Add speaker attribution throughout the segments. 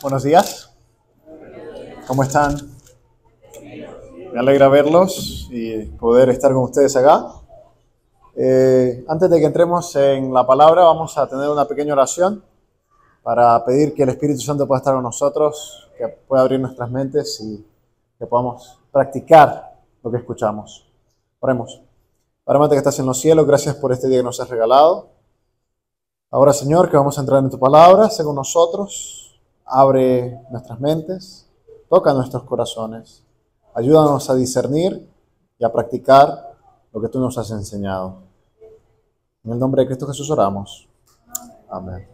Speaker 1: Buenos días. ¿Cómo están? Me alegra verlos y poder estar con ustedes acá. Antes de que entremos en la palabra, vamos a tener una pequeña oración para pedir que el Espíritu Santo pueda estar con nosotros, que pueda abrir nuestras mentes y que podamos practicar lo que escuchamos. Oremos. Padre amante que estás en los cielos, gracias por este día que nos has regalado. Ahora, Señor, que vamos a entrar en tu palabra, sé con nosotros, abre nuestras mentes, toca nuestros corazones, ayúdanos a discernir y a practicar lo que tú nos has enseñado. En el nombre de Cristo Jesús oramos. Amén.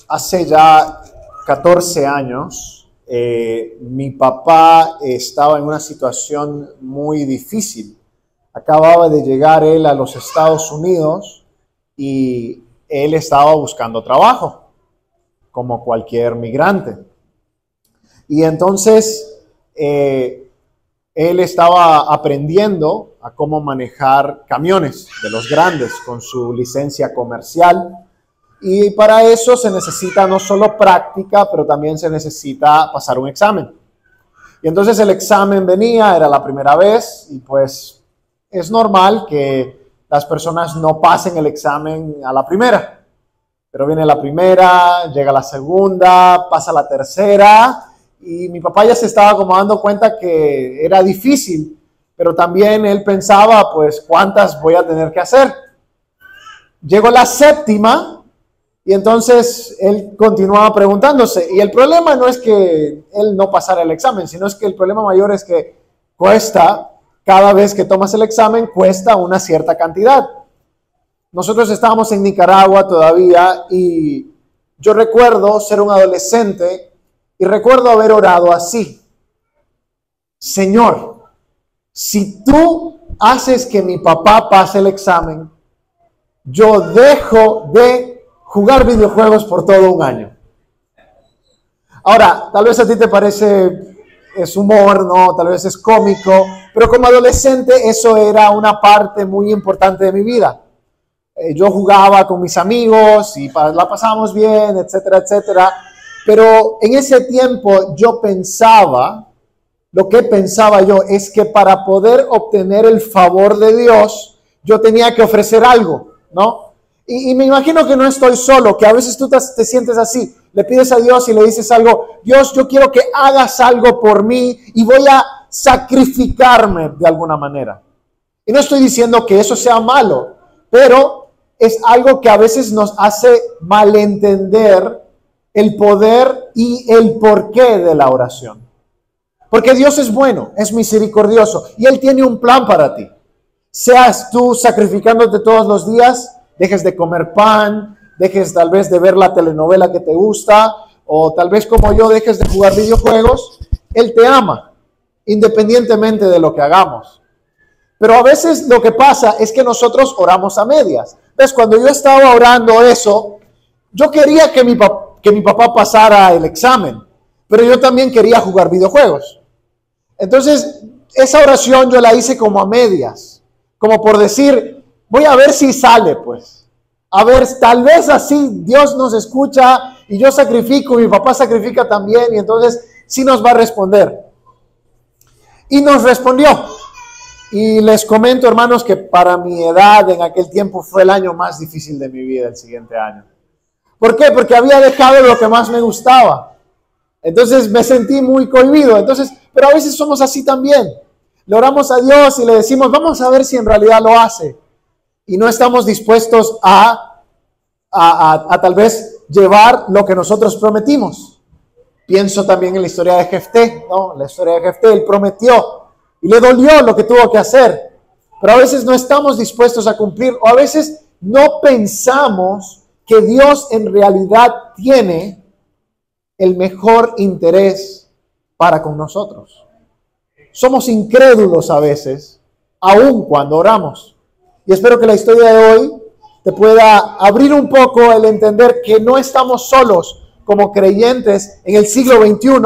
Speaker 1: Hace ya 14 años, mi papá estaba en una situación muy difícil. Acababa de llegar él a los Estados Unidos y él estaba buscando trabajo, como cualquier migrante. Y entonces él estaba aprendiendo a cómo manejar camiones de los grandes con su licencia comercial. Y para eso se necesita no solo práctica, pero también se necesita pasar un examen. Y entonces el examen venía, era la primera vez, y pues es normal que las personas no pasen el examen a la primera. Pero viene la primera, llega la segunda, pasa la tercera, y mi papá ya se estaba como dando cuenta que era difícil, pero también él pensaba, pues, ¿cuántas voy a tener que hacer? Llegó la séptima, y entonces él continuaba preguntándose. Y el problema no es que él no pasara el examen, sino es que el problema mayor es que cuesta. Cada vez que tomas el examen cuesta una cierta cantidad. Nosotros estábamos en Nicaragua todavía y yo recuerdo ser un adolescente y recuerdo haber orado así: Señor, si tú haces que mi papá pase el examen, yo dejo de jugar videojuegos por todo un año. Ahora, tal vez a ti te parece es humor, ¿no? Tal vez es cómico, pero como adolescente eso era una parte muy importante de mi vida. Yo jugaba con mis amigos y la pasábamos bien, etcétera, etcétera. Pero en ese tiempo yo pensaba, lo que pensaba yo es que para poder obtener el favor de Dios, yo tenía que ofrecer algo, ¿no? Y me imagino que no estoy solo, que a veces tú te sientes así. Le pides a Dios y le dices algo: Dios, yo quiero que hagas algo por mí y voy a sacrificarme de alguna manera. Y no estoy diciendo que eso sea malo, pero es algo que a veces nos hace malentender el poder y el porqué de la oración. Porque Dios es bueno, es misericordioso y Él tiene un plan para ti. Seas tú sacrificándote todos los días, dejes de comer pan, dejes tal vez de ver la telenovela que te gusta, o tal vez como yo dejes de jugar videojuegos, Él te ama, independientemente de lo que hagamos. Pero a veces lo que pasa es que nosotros oramos a medias. ¿Ves? Cuando yo estaba orando eso, yo quería que mi papá pasara el examen, pero yo también quería jugar videojuegos. Entonces, esa oración yo la hice como a medias, como por decir, voy a ver si sale, pues. A ver, tal vez así Dios nos escucha y yo sacrifico, mi papá sacrifica también, y entonces sí nos va a responder. Y nos respondió. Y les comento, hermanos, que para mi edad en aquel tiempo fue el año más difícil de mi vida, el siguiente año. ¿Por qué? Porque había dejado lo que más me gustaba. Entonces me sentí muy cohibido. Entonces, pero a veces somos así también. Le oramos a Dios y le decimos, vamos a ver si en realidad lo hace. Y no estamos dispuestos a tal vez llevar lo que nosotros prometimos. Pienso también en la historia de Jefté, ¿no? La historia de Jefté, él prometió y le dolió lo que tuvo que hacer. Pero a veces no estamos dispuestos a cumplir, o a veces no pensamos que Dios en realidad tiene el mejor interés para con nosotros. Somos incrédulos a veces, aun cuando oramos. Y espero que la historia de hoy te pueda abrir un poco el entender que no estamos solos como creyentes en el siglo XXI,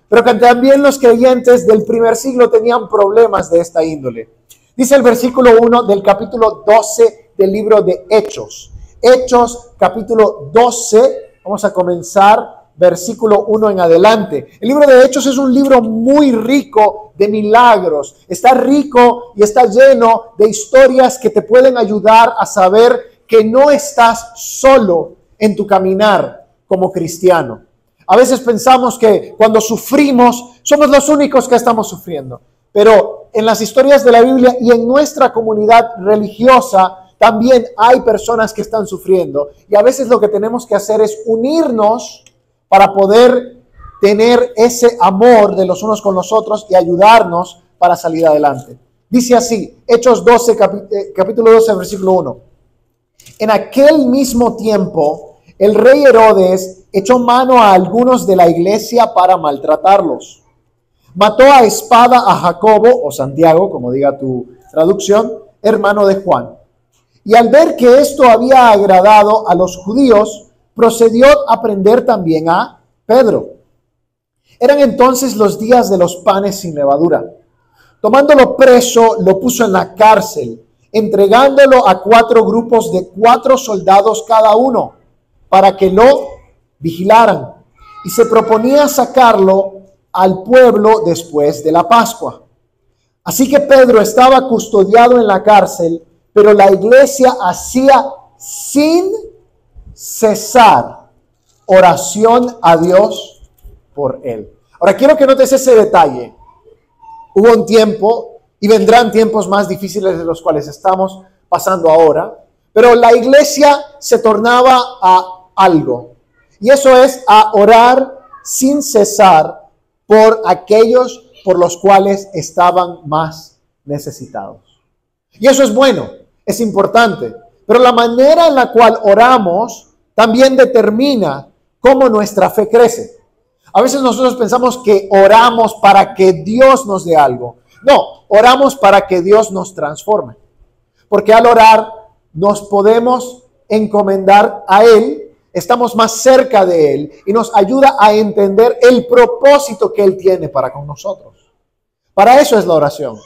Speaker 1: pero que también los creyentes del primer siglo tenían problemas de esta índole. Dice el versículo 1 del capítulo 12 del libro de Hechos: Hechos capítulo 12, vamos a comenzar versículo 1 en adelante. El libro de Hechos es un libro muy rico de milagros. Está rico y está lleno de historias que te pueden ayudar a saber que no estás solo en tu caminar como cristiano. A veces pensamos que cuando sufrimos somos los únicos que estamos sufriendo, pero en las historias de la Biblia y en nuestra comunidad religiosa también hay personas que están sufriendo, y a veces lo que tenemos que hacer es unirnos para poder tener ese amor de los unos con los otros y ayudarnos para salir adelante. Dice así, Hechos 12, capítulo 12, versículo 1. En aquel mismo tiempo, el rey Herodes echó mano a algunos de la iglesia para maltratarlos. Mató a espada a Jacobo, o Santiago, como diga tu traducción, hermano de Juan. Y al ver que esto había agradado a los judíos, procedió a prender también a Pedro. Eran entonces los días de los panes sin levadura. Tomándolo preso, lo puso en la cárcel, entregándolo a 4 grupos de 4 soldados cada uno, para que lo vigilaran. Y se proponía sacarlo al pueblo después de la Pascua. Así que Pedro estaba custodiado en la cárcel, pero la iglesia hacía sin cesar oración a Dios por él. Ahora quiero que notes ese detalle. Hubo un tiempo y vendrán tiempos más difíciles de los cuales estamos pasando ahora, pero la iglesia se tornaba a algo, y eso es a orar sin cesar por aquellos por los cuales estaban más necesitados. Y eso es bueno, es importante, pero la manera en la cual oramos también determina cómo nuestra fe crece. A veces nosotros pensamos que oramos para que Dios nos dé algo. No, oramos para que Dios nos transforme. Porque al orar nos podemos encomendar a Él, estamos más cerca de Él y nos ayuda a entender el propósito que Él tiene para con nosotros. Para eso es la oración.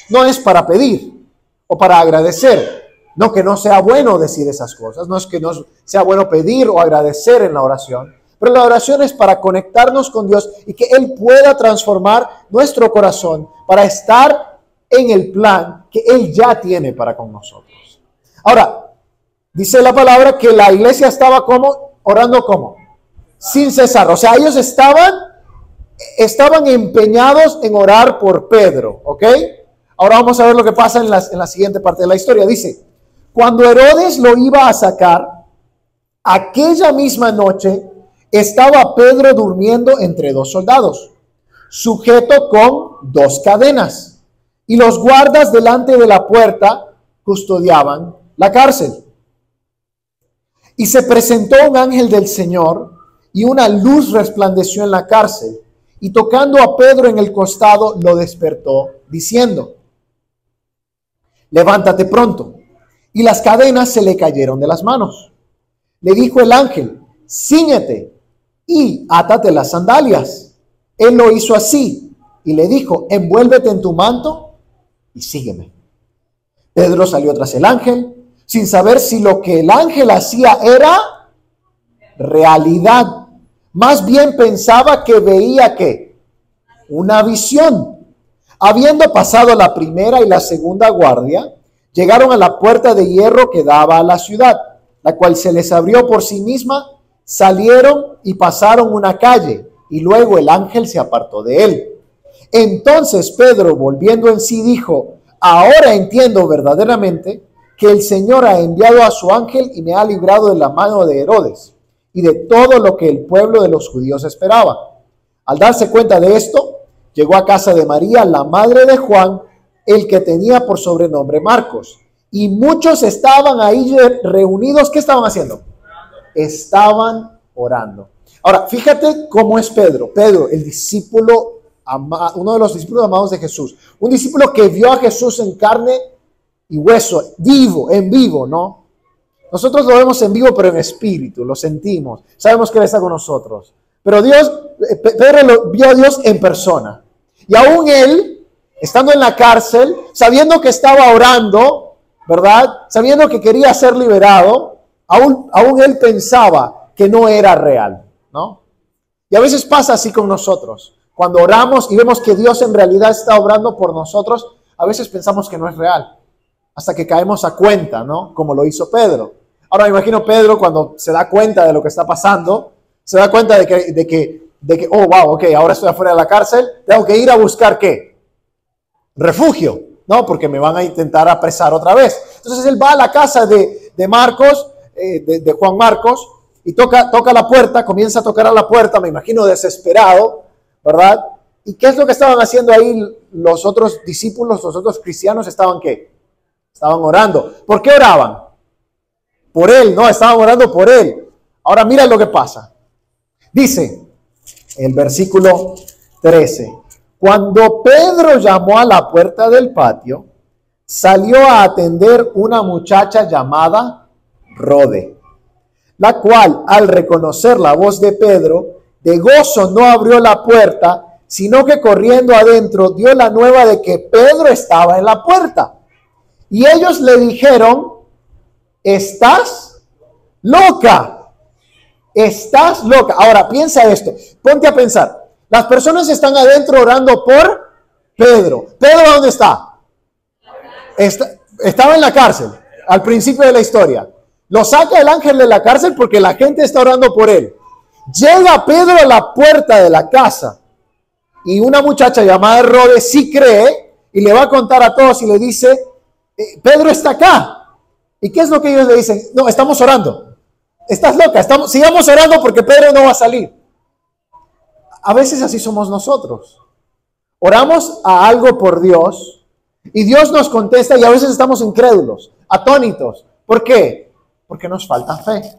Speaker 1: No es para pedir o para agradecer. No que no sea bueno decir esas cosas, no es que no sea bueno pedir o agradecer en la oración, pero la oración es para conectarnos con Dios y que Él pueda transformar nuestro corazón para estar en el plan que Él ya tiene para con nosotros. Ahora, dice la palabra que la iglesia estaba como orando como sin cesar, o sea, ellos estaban empeñados en orar por Pedro, ¿ok? Ahora vamos a ver lo que pasa en la siguiente parte de la historia. Dice, cuando Herodes lo iba a sacar, aquella misma noche estaba Pedro durmiendo entre 2 soldados, sujeto con 2 cadenas, y los guardas delante de la puerta custodiaban la cárcel. Y se presentó un ángel del Señor, y una luz resplandeció en la cárcel, y tocando a Pedro en el costado, lo despertó, diciendo, levántate pronto. Y las cadenas se le cayeron de las manos. Le dijo el ángel, cíñete y átate las sandalias. Él lo hizo así y le dijo, envuélvete en tu manto y sígueme. Pedro salió tras el ángel, sin saber si lo que el ángel hacía era realidad. Más bien pensaba que veía ¿qué? Una visión. Habiendo pasado la primera y la segunda guardia, llegaron a la puerta de hierro que daba a la ciudad, la cual se les abrió por sí misma, salieron y pasaron una calle, y luego el ángel se apartó de él. Entonces Pedro, volviendo en sí, dijo, ahora entiendo verdaderamente que el Señor ha enviado a su ángel y me ha librado de la mano de Herodes y de todo lo que el pueblo de los judíos esperaba. Al darse cuenta de esto, llegó a casa de María, la madre de Juan, el que tenía por sobrenombre Marcos. Y muchos estaban ahí reunidos. ¿Qué estaban haciendo? Estaban orando. Ahora, fíjate cómo es Pedro. Pedro, el discípulo, uno de los discípulos amados de Jesús. Un discípulo que vio a Jesús en carne y hueso, en vivo, ¿no? Nosotros lo vemos en vivo, pero en espíritu, lo sentimos. Sabemos que Él está con nosotros. Pero Pedro vio a Dios en persona. Y aún él, estando en la cárcel, sabiendo que estaba orando, ¿verdad? Sabiendo que quería ser liberado, Aún él pensaba que no era real, ¿no? Y a veces pasa así con nosotros. Cuando oramos y vemos que Dios en realidad está obrando por nosotros, a veces pensamos que no es real, hasta que caemos a cuenta, ¿no? Como lo hizo Pedro. Ahora me imagino Pedro cuando se da cuenta de lo que está pasando, se da cuenta de que oh, wow, ok, ahora estoy afuera de la cárcel, tengo que ir a buscar, ¿qué? Refugio, ¿no? Porque me van a intentar apresar otra vez. Entonces él va a la casa de Marcos, de Juan Marcos, y toca la puerta, comienza a tocar a la puerta, me imagino desesperado, ¿verdad? ¿Y qué es lo que estaban haciendo ahí los otros discípulos, los otros cristianos? ¿Estaban qué? Estaban orando. ¿Por qué oraban? Por él, ¿no? Estaban orando por él. Ahora mira lo que pasa. Dice el versículo 13. Cuando Pedro llamó a la puerta del patio, salió a atender una muchacha llamada Rode, la cual, al reconocer la voz de Pedro, de gozo no abrió la puerta, sino que corriendo adentro dio la nueva de que Pedro estaba en la puerta. Y ellos le dijeron, ¿estás loca? Estás loca. Ahora, piensa esto. Ponte a pensar. Las personas están adentro orando por Pedro. ¿Pedro dónde está? Estaba en la cárcel, al principio de la historia. Lo saca el ángel de la cárcel porque la gente está orando por él. Llega Pedro a la puerta de la casa y una muchacha llamada Herodes sí cree y le va a contar a todos y le dice, Pedro está acá. ¿Y qué es lo que ellos le dicen? No, estamos orando. Estás loca, sigamos orando porque Pedro no va a salir. A veces así somos nosotros. Oramos a algo por Dios y Dios nos contesta y a veces estamos incrédulos, atónitos. ¿Por qué? Porque nos falta fe.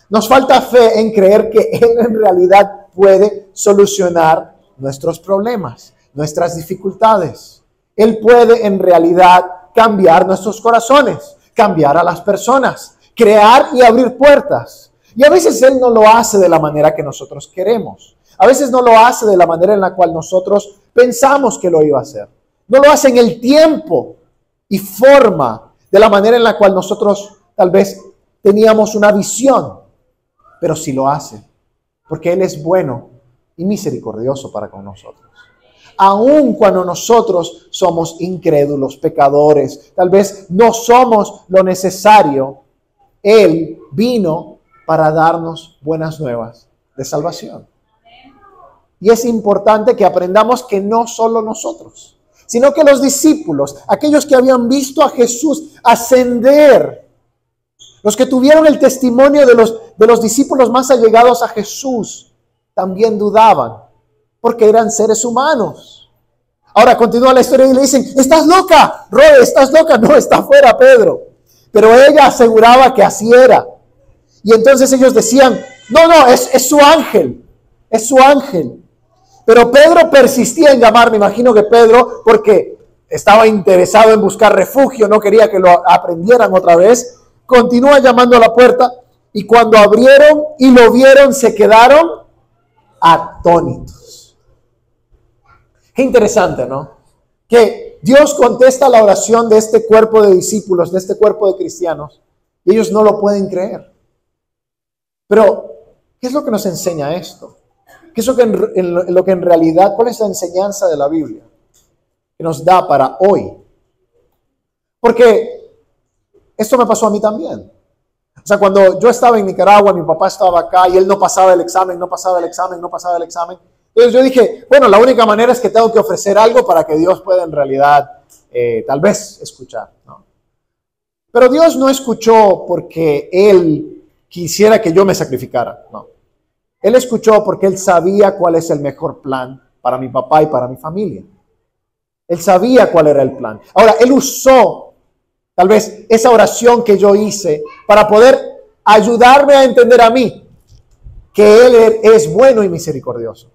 Speaker 1: Nos falta fe en creer que Él en realidad puede solucionar nuestros problemas, nuestras dificultades. Él puede en realidad cambiar nuestros corazones, cambiar a las personas, crear y abrir puertas. Y a veces Él no lo hace de la manera que nosotros queremos. A veces no lo hace de la manera en la cual nosotros pensamos que lo iba a hacer. No lo hace en el tiempo y forma de la manera en la cual nosotros tal vez teníamos una visión. Pero sí lo hace, porque Él es bueno y misericordioso para con nosotros. Aun cuando nosotros somos incrédulos, pecadores, tal vez no somos lo necesario, Él vino para darnos buenas nuevas de salvación. Y es importante que aprendamos que no solo nosotros, sino que los discípulos, aquellos que habían visto a Jesús ascender, los que tuvieron el testimonio de los discípulos más allegados a Jesús, también dudaban, porque eran seres humanos. Ahora continúa la historia y le dicen, ¿estás loca? Rode, ¿estás loca? No, está fuera Pedro. Pero ella aseguraba que así era. Y entonces ellos decían, no, es su ángel, es su ángel. Pero Pedro persistía en llamar, me imagino que Pedro, porque estaba interesado en buscar refugio, no quería que lo aprendieran otra vez, continúa llamando a la puerta y cuando abrieron y lo vieron se quedaron atónitos. Qué interesante, ¿no? Que Dios contesta la oración de este cuerpo de discípulos, de este cuerpo de cristianos, y ellos no lo pueden creer. Pero, ¿qué es lo que nos enseña esto? ¿Qué es lo que en realidad, cuál es la enseñanza de la Biblia que nos da para hoy? Porque esto me pasó a mí también. O sea, cuando yo estaba en Nicaragua, mi papá estaba acá y él no pasaba el examen. Entonces yo dije, bueno, la única manera es que tengo que ofrecer algo para que Dios pueda en realidad tal vez escuchar, ¿no? Pero Dios no escuchó porque Él quisiera que yo me sacrificara, no. Él escuchó porque Él sabía cuál es el mejor plan para mi papá y para mi familia. Él sabía cuál era el plan. Ahora, Él usó tal vez esa oración que yo hice para poder ayudarme a entender a mí que Él es bueno y misericordioso.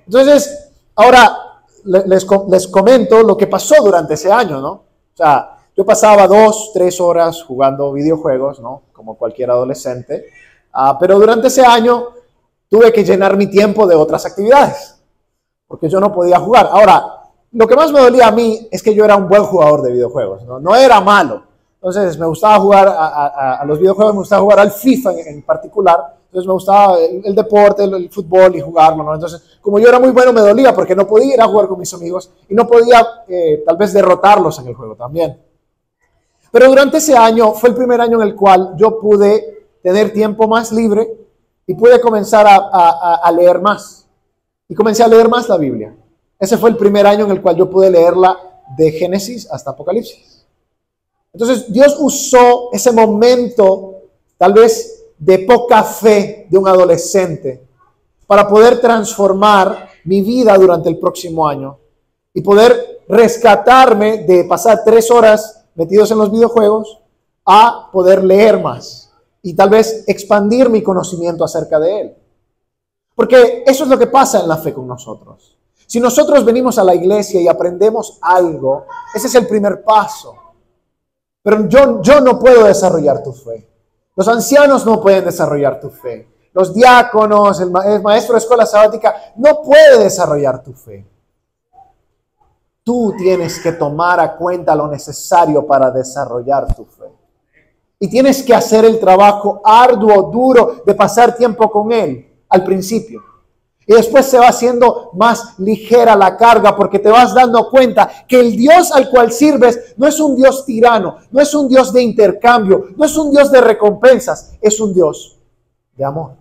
Speaker 1: Entonces, ahora les comento lo que pasó durante ese año, ¿no? O sea, yo pasaba 2-3 horas jugando videojuegos, ¿no? Como cualquier adolescente. Pero durante ese año tuve que llenar mi tiempo de otras actividades, porque yo no podía jugar. Ahora, lo que más me dolía a mí es que yo era un buen jugador de videojuegos, ¿no? No era malo, Entonces me gustaba jugar a los videojuegos, me gustaba jugar al FIFA en particular. Entonces me gustaba el deporte, el fútbol y jugarlo, ¿no? Entonces, como yo era muy bueno, me dolía porque no podía ir a jugar con mis amigos y no podía tal vez derrotarlos en el juego también. Pero durante ese año fue el primer año en el cual yo pude tener tiempo más libre y pude comenzar a leer más. Y comencé a leer más la Biblia. Ese fue el primer año en el cual yo pude leerla de Génesis hasta Apocalipsis. Entonces Dios usó ese momento, tal vez de poca fe de un adolescente, para poder transformar mi vida durante el próximo año y poder rescatarme de pasar 3 horas metidos en los videojuegos a poder leer más y tal vez expandir mi conocimiento acerca de él. Porque eso es lo que pasa en la fe con nosotros. Si nosotros venimos a la iglesia y aprendemos algo, ese es el primer paso. Pero yo no puedo desarrollar tu fe. Los ancianos no pueden desarrollar tu fe. Los diáconos, el maestro de escuela sabática no puede desarrollar tu fe. Tú tienes que tomar a cuenta lo necesario para desarrollar tu fe. Y tienes que hacer el trabajo arduo, duro, de pasar tiempo con él al principio. Y después se va haciendo más ligera la carga porque te vas dando cuenta que el Dios al cual sirves no es un Dios tirano, no es un Dios de intercambio, no es un Dios de recompensas, es un Dios de amor.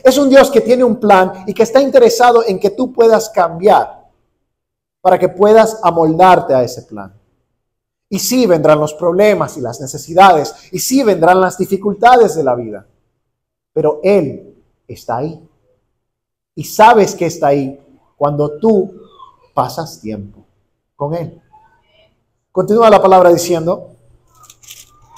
Speaker 1: Es un Dios que tiene un plan y que está interesado en que tú puedas cambiar para que puedas amoldarte a ese plan. Y sí vendrán los problemas y las necesidades, y sí vendrán las dificultades de la vida, pero Él está ahí. Y sabes que está ahí cuando tú pasas tiempo con Él. Continúa la palabra diciendo,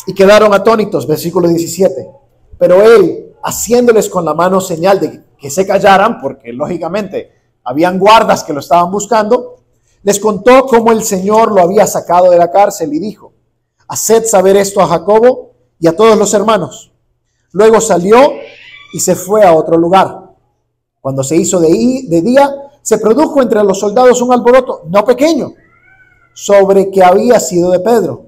Speaker 1: y quedaron atónitos, versículo 17. Pero Él, haciéndoles con la mano señal de que se callaran, porque lógicamente habían guardas que lo estaban buscando, les contó cómo el Señor lo había sacado de la cárcel y dijo, haced saber esto a Jacobo y a todos los hermanos. Luego salió y se fue a otro lugar. Cuando se hizo de día, se produjo entre los soldados un alboroto, no pequeño, sobre que había sido de Pedro.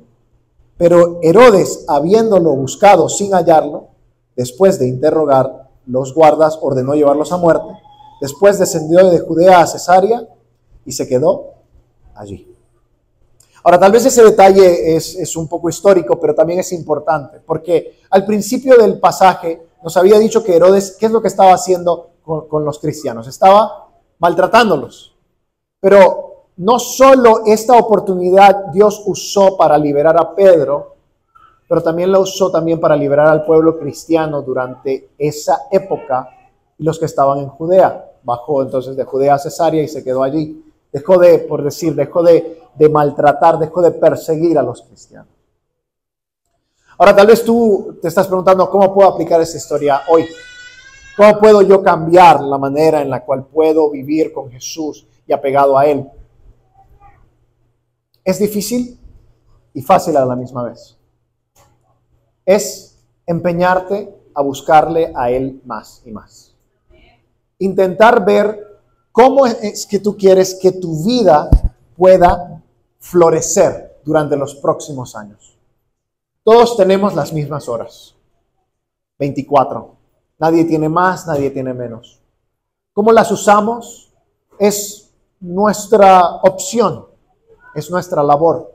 Speaker 1: Pero Herodes, habiéndolo buscado sin hallarlo, después de interrogar, los guardas ordenó llevarlos a muerte. Después descendió de Judea a Cesarea y se quedó allí. Ahora, tal vez ese detalle es un poco histórico, pero también es importante, porque al principio del pasaje nos había dicho que Herodes, ¿qué es lo que estaba haciendo con los cristianos? Estaba maltratándolos. Pero no solo esta oportunidad Dios usó para liberar a Pedro, pero también la usó también para liberar al pueblo cristiano durante esa época y los que estaban en Judea. Bajó entonces de Judea a Cesarea y se quedó allí. Dejó de maltratar, dejó de perseguir a los cristianos. Ahora, tal vez tú te estás preguntando, ¿cómo puedo aplicar esta historia hoy? ¿Cómo puedo yo cambiar la manera en la cual puedo vivir con Jesús y apegado a Él? Es difícil y fácil a la misma vez. Es empeñarte a buscarle a Él más y más. Intentar ver cómo es que tú quieres que tu vida pueda florecer durante los próximos años. Todos tenemos las mismas horas, 24. Nadie tiene más, nadie tiene menos. ¿Cómo las usamos? Es nuestra opción, es nuestra labor.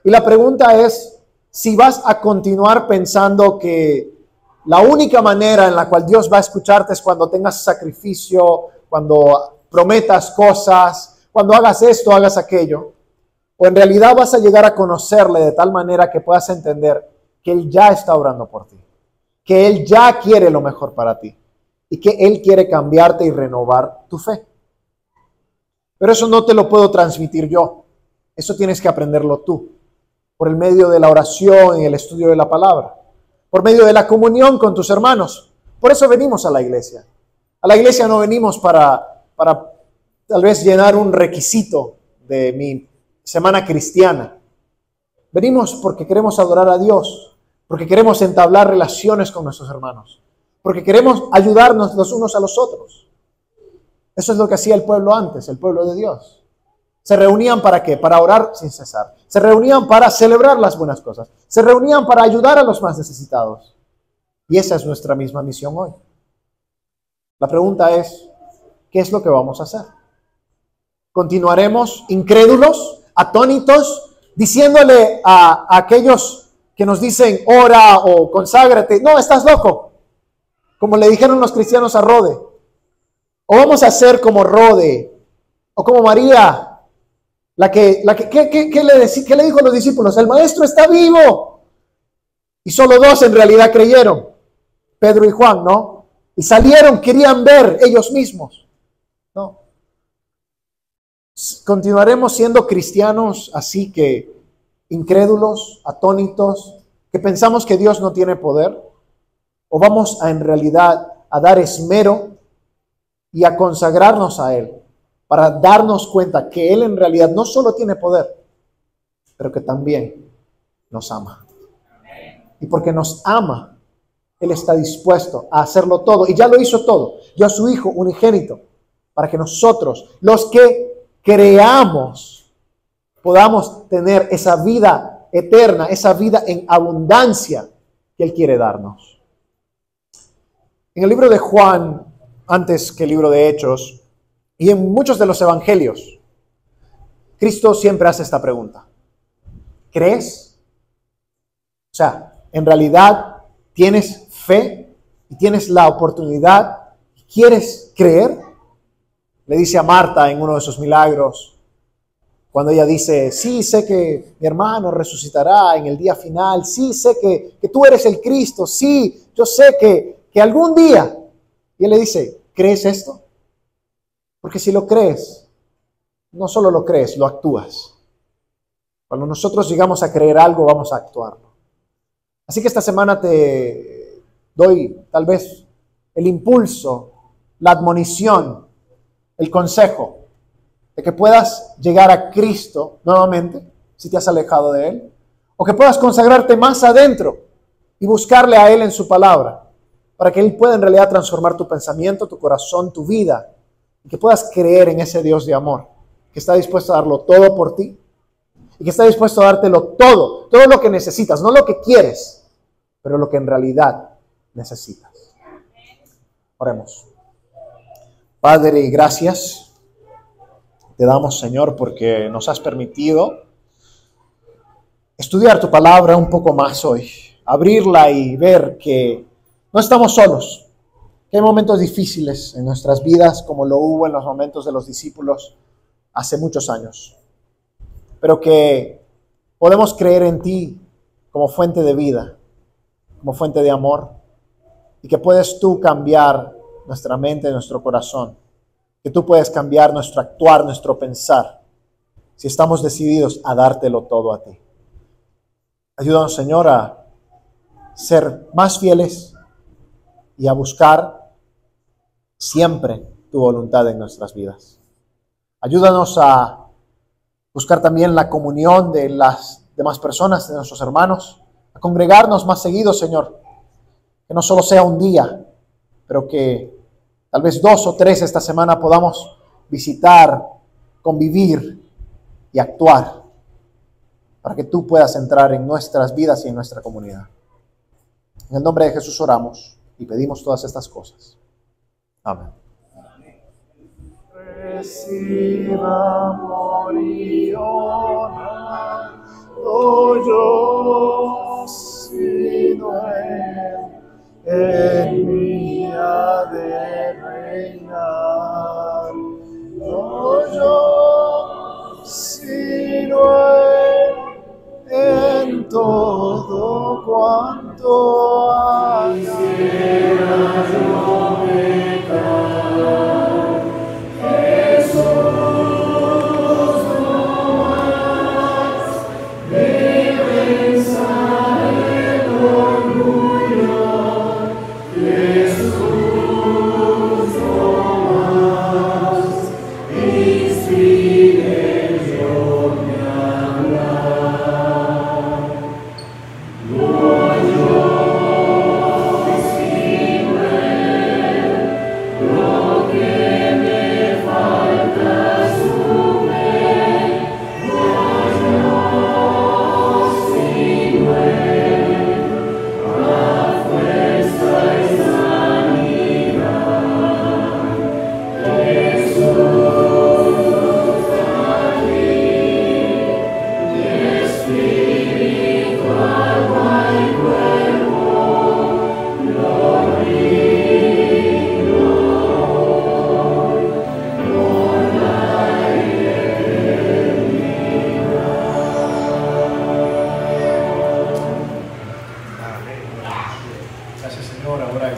Speaker 1: Y la pregunta es, si vas a continuar pensando que la única manera en la cual Dios va a escucharte es cuando tengas sacrificio, cuando prometas cosas, cuando hagas esto, hagas aquello, o en realidad vas a llegar a conocerle de tal manera que puedas entender que Él ya está obrando por ti, que Él ya quiere lo mejor para ti y que Él quiere cambiarte y renovar tu fe. Pero eso no te lo puedo transmitir yo, eso tienes que aprenderlo tú, por el medio de la oración y el estudio de la palabra, por medio de la comunión con tus hermanos. Por eso venimos a la iglesia. A la iglesia no venimos para tal vez llenar un requisito de mi semana cristiana. Venimos porque queremos adorar a Dios, porque queremos entablar relaciones con nuestros hermanos, porque queremos ayudarnos los unos a los otros. Eso es lo que hacía el pueblo antes, el pueblo de Dios. ¿Se reunían para qué? Para orar sin cesar. Se reunían para celebrar las buenas cosas. Se reunían para ayudar a los más necesitados. Y esa es nuestra misma misión hoy. La pregunta es, ¿qué es lo que vamos a hacer? ¿Continuaremos incrédulos, atónitos, diciéndole a aquellos que nos dicen, ora o conságrate? No, estás loco. Como le dijeron los cristianos a Rode. O vamos a hacer como Rode, o como María, ¿qué le dijo a los discípulos? El maestro está vivo. Y solo dos en realidad creyeron, Pedro y Juan, ¿no? Y salieron, querían ver ellos mismos, ¿no? Continuaremos siendo cristianos así que incrédulos, atónitos, que pensamos que Dios no tiene poder, o vamos a en realidad a dar esmero y a consagrarnos a Él para darnos cuenta que Él en realidad no solo tiene poder, pero que también nos ama. Y porque nos ama, Él está dispuesto a hacerlo todo. Y ya lo hizo todo. Dio a su Hijo unigénito para que nosotros, los que creamos, podamos tener esa vida eterna, esa vida en abundancia que Él quiere darnos. En el libro de Juan, antes que el libro de Hechos, y en muchos de los evangelios, Cristo siempre hace esta pregunta. ¿Crees? O sea, en realidad tienes fe y tienes la oportunidad, ¿quieres creer? Le dice a Marta en uno de sus milagros, cuando ella dice, sí, sé que mi hermano resucitará en el día final, sí, sé que tú eres el Cristo, sí, yo sé que algún día. Y él le dice, ¿crees esto? Porque si lo crees, no solo lo crees, lo actúas. Cuando nosotros llegamos a creer algo, vamos a actuarlo. Así que esta semana te doy tal vez el impulso, la admonición, el consejo de que puedas llegar a Cristo nuevamente, si te has alejado de Él, o que puedas consagrarte más adentro y buscarle a Él en su palabra, para que Él pueda en realidad transformar tu pensamiento, tu corazón, tu vida, y que puedas creer en ese Dios de amor, que está dispuesto a darlo todo por ti, y que está dispuesto a dártelo todo lo que necesitas, no lo que quieres, pero lo que en realidad necesitas. Oremos. Padre, gracias te damos, Señor, porque nos has permitido estudiar tu palabra un poco más hoy, abrirla y ver que no estamos solos, que hay momentos difíciles en nuestras vidas, como lo hubo en los momentos de los discípulos hace muchos años, pero que podemos creer en ti como fuente de vida, como fuente de amor, y que puedes tú cambiar nuestra mente, nuestro corazón, que tú puedes cambiar nuestro actuar, nuestro pensar, si estamos decididos a dártelo todo a ti. Ayúdanos, Señor, a ser más fieles y a buscar siempre tu voluntad en nuestras vidas. Ayúdanos a buscar también la comunión de las demás personas, de nuestros hermanos, a congregarnos más seguido, Señor. Que no solo sea un día, pero que tal vez 2 o 3 esta semana podamos visitar, convivir y actuar para que tú puedas entrar en nuestras vidas y en nuestra comunidad. En el nombre de Jesús oramos y pedimos todas estas cosas. Amén. Reciba amor y honra, yo sino en mí ha de reinar. Yo sino en todo cuanto haga.
Speaker 2: Lord,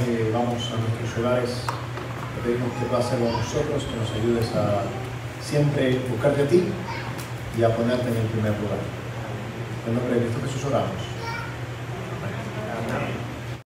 Speaker 1: que vamos a nuestros hogares, te pedimos que puedas hacerlo con nosotros, que nos ayudes a siempre buscarte a ti y a ponerte en el primer lugar. En el nombre de Cristo Jesús oramos.